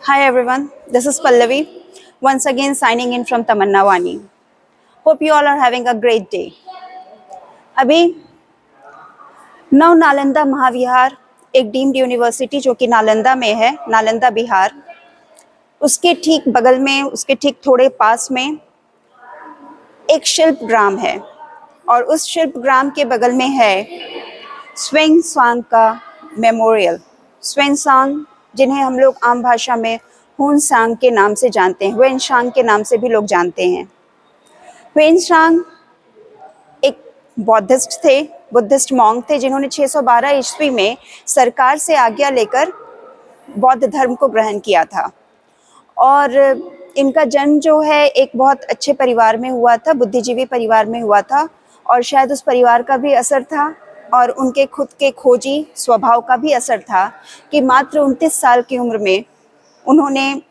Hi everyone, this is Pallavi, once again signing in from Tamanna Wani. Hope you all are having a great day. अभी नव नालंदा महाविहार एक deemed university जो कि नालंदा में है, नालंदा बिहार, उसके ठीक बगल में, उसके ठीक थोड़े पास में एक शिल्प ग्राम है और उस शिल्प ग्राम के बगल में है स्वेंगसांग का मेमोरियल। स्वेंगसांग जिन्हें हम लोग आम भाषा में हुनसांग के नाम से जानते हैं, हुएनसांग के नाम से भी लोग जानते हैं। हुएनसांग एक बुद्धिस्ट मॉन्क थे जिन्होंने 612 ईस्वी में सरकार से आज्ञा लेकर बौद्ध धर्म को ग्रहण किया था। और इनका जन्म जो है एक बहुत अच्छे परिवार में हुआ था, बुद्धिजीवी परिवार में हुआ था, और शायद उस परिवार का भी असर था और उनके खुद के खोजी स्वभाव का भी असर था कि मात्र 29 साल की उम्र में उन्होंने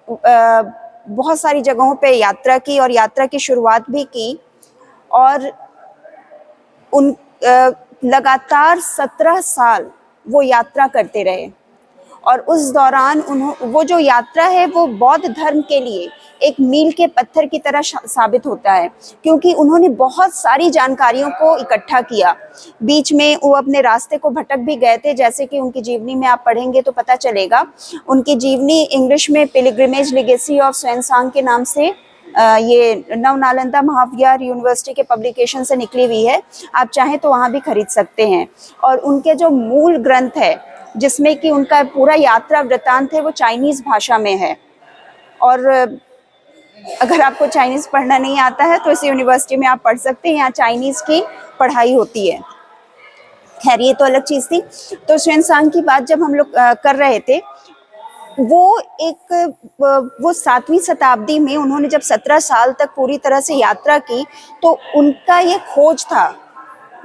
बहुत सारी जगहों पे यात्रा की और यात्रा की शुरुआत भी की। और उन लगातार 17 साल वो यात्रा करते रहे और उस दौरान वो जो यात्रा है वो बौद्ध धर्म के लिए एक मील के पत्थर की तरह साबित होता है, क्योंकि उन्होंने बहुत सारी जानकारियों को इकट्ठा किया। बीच में वो अपने रास्ते को भटक भी गए थे, जैसे कि उनकी जीवनी में आप पढ़ेंगे तो पता चलेगा। उनकी जीवनी इंग्लिश में पिलग्रिमेज लेगेसी ऑफ स्वेंगसांग के नाम से ये नव नालंदा महाविहार यूनिवर्सिटी के पब्लिकेशन से निकली हुई है। आप चाहें तो वहाँ भी खरीद सकते हैं। और उनके जो मूल ग्रंथ है जिसमें कि उनका पूरा यात्रा वृत्तांत है वो चाइनीज़ भाषा में है। और अगर आपको चाइनीज़ पढ़ना नहीं आता है तो इस यूनिवर्सिटी में आप पढ़ सकते हैं, यहाँ चाइनीज़ की पढ़ाई होती है। खैर ये तो अलग चीज़ थी। तो स्वेंगसांग की बात जब हम लोग कर रहे थे, वो 7वीं शताब्दी में उन्होंने जब 17 साल तक पूरी तरह से यात्रा की तो उनका ये खोज था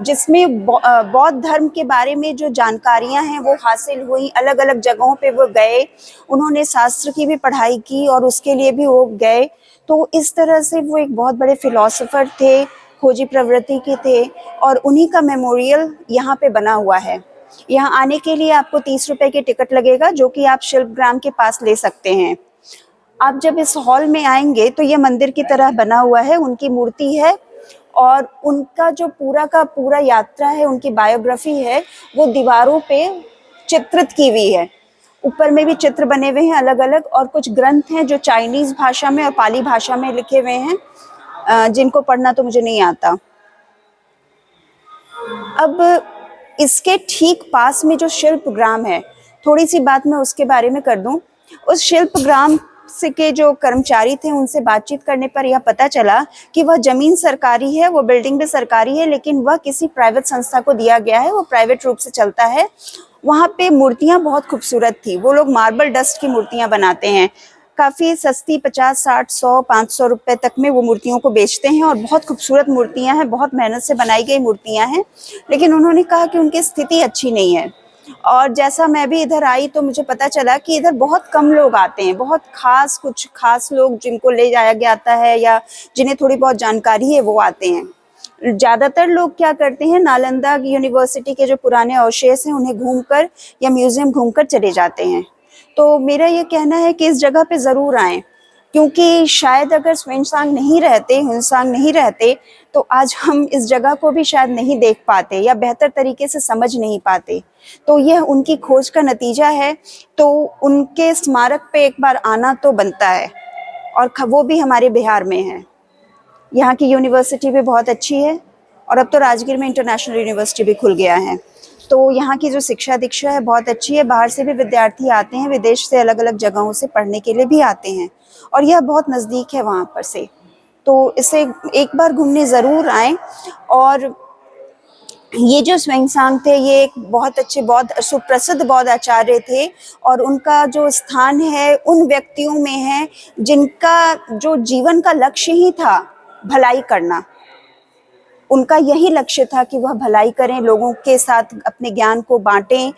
जिसमें बौद्ध धर्म के बारे में जो जानकारियां हैं वो हासिल हुई। अलग अलग जगहों पे वो गए, उन्होंने शास्त्र की भी पढ़ाई की और उसके लिए भी वो गए। तो इस तरह से वो एक बहुत बड़े फिलोसोफर थे, खोजी प्रवृत्ति के थे, और उन्हीं का मेमोरियल यहाँ पे बना हुआ है। यहाँ आने के लिए आपको 30 रुपए की टिकट लगेगा, जो कि आप शिल्पग्राम के पास ले सकते हैं। आप जब इस हॉल में आएंगे तो ये मंदिर की तरह बना हुआ है, उनकी मूर्ति है और उनका जो पूरा का पूरा यात्रा है, उनकी बायोग्राफी है, वो दीवारों पे चित्रित की हुई है। ऊपर में भी चित्र बने हुए हैं अलग अलग, और कुछ ग्रंथ हैं जो चाइनीज भाषा में और पाली भाषा में लिखे हुए हैं, जिनको पढ़ना तो मुझे नहीं आता। अब इसके ठीक पास में जो शिल्पग्राम है, थोड़ी सी बात मैं उसके बारे में कर दूं। उस शिल्पग्राम से के जो कर्मचारी थे उनसे बातचीत करने पर यह पता चला कि वह जमीन सरकारी है, वो बिल्डिंग भी सरकारी है, लेकिन वह किसी प्राइवेट संस्था को दिया गया है, वो प्राइवेट रूप से चलता है। वहाँ पे मूर्तियाँ बहुत खूबसूरत थी। वो लोग मार्बल डस्ट की मूर्तियाँ बनाते हैं, काफ़ी सस्ती, 50, 60, 100, 500 रुपए तक में वो मूर्तियों को बेचते हैं और बहुत खूबसूरत मूर्तियाँ हैं, बहुत मेहनत से बनाई गई मूर्तियाँ हैं। लेकिन उन्होंने कहा कि उनकी स्थिति अच्छी नहीं है। और जैसा मैं भी इधर आई तो मुझे पता चला कि इधर बहुत कम लोग आते हैं, बहुत खास, कुछ खास लोग जिनको ले जाया गया आता है या जिन्हें थोड़ी बहुत जानकारी है वो आते हैं। ज़्यादातर लोग क्या करते हैं, नालंदा यूनिवर्सिटी के जो पुराने अवशेष हैं उन्हें घूमकर या म्यूजियम घूमकर चले जाते हैं। तो मेरा ये कहना है कि इस जगह पे ज़रूर आएँ, क्योंकि शायद अगर स्वेंगसांग नहीं रहते, हुनसांग नहीं रहते, तो आज हम इस जगह को भी शायद नहीं देख पाते या बेहतर तरीके से समझ नहीं पाते। तो यह उनकी खोज का नतीजा है। तो उनके स्मारक पे एक बार आना तो बनता है, और वो भी हमारे बिहार में है। यहाँ की यूनिवर्सिटी भी बहुत अच्छी है और अब तो राजगीर में इंटरनेशनल यूनिवर्सिटी भी खुल गया है। तो यहाँ की जो शिक्षा दीक्षा है बहुत अच्छी है। बाहर से भी विद्यार्थी आते हैं, विदेश से अलग अलग जगहों से पढ़ने के लिए भी आते हैं, और यह बहुत नज़दीक है वहाँ पर से। तो इसे एक बार घूमने ज़रूर आएँ। और ये जो स्वेंगसांग थे ये एक बहुत अच्छे सुप्रसिद्ध बौद्ध आचार्य थे, और उनका जो स्थान है उन व्यक्तियों में है जिनका जो जीवन का लक्ष्य ही था भलाई करना। उनका यही लक्ष्य था कि वह भलाई करें, लोगों के साथ अपने ज्ञान को बांटें,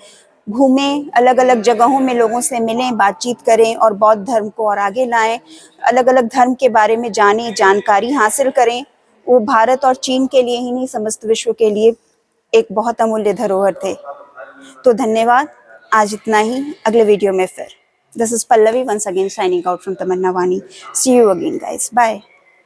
घूमें, अलग अलग जगहों में लोगों से मिलें, बातचीत करें और बौद्ध धर्म को और आगे लाएं, अलग अलग धर्म के बारे में जानें, जानकारी हासिल करें। वो भारत और चीन के लिए ही नहीं, समस्त विश्व के लिए एक बहुत अमूल्य धरोहर थे। तो धन्यवाद, आज इतना ही, अगले वीडियो में फिर। This is Pallavi once again signing out from Tamanna Vani. See you again, guys. Bye.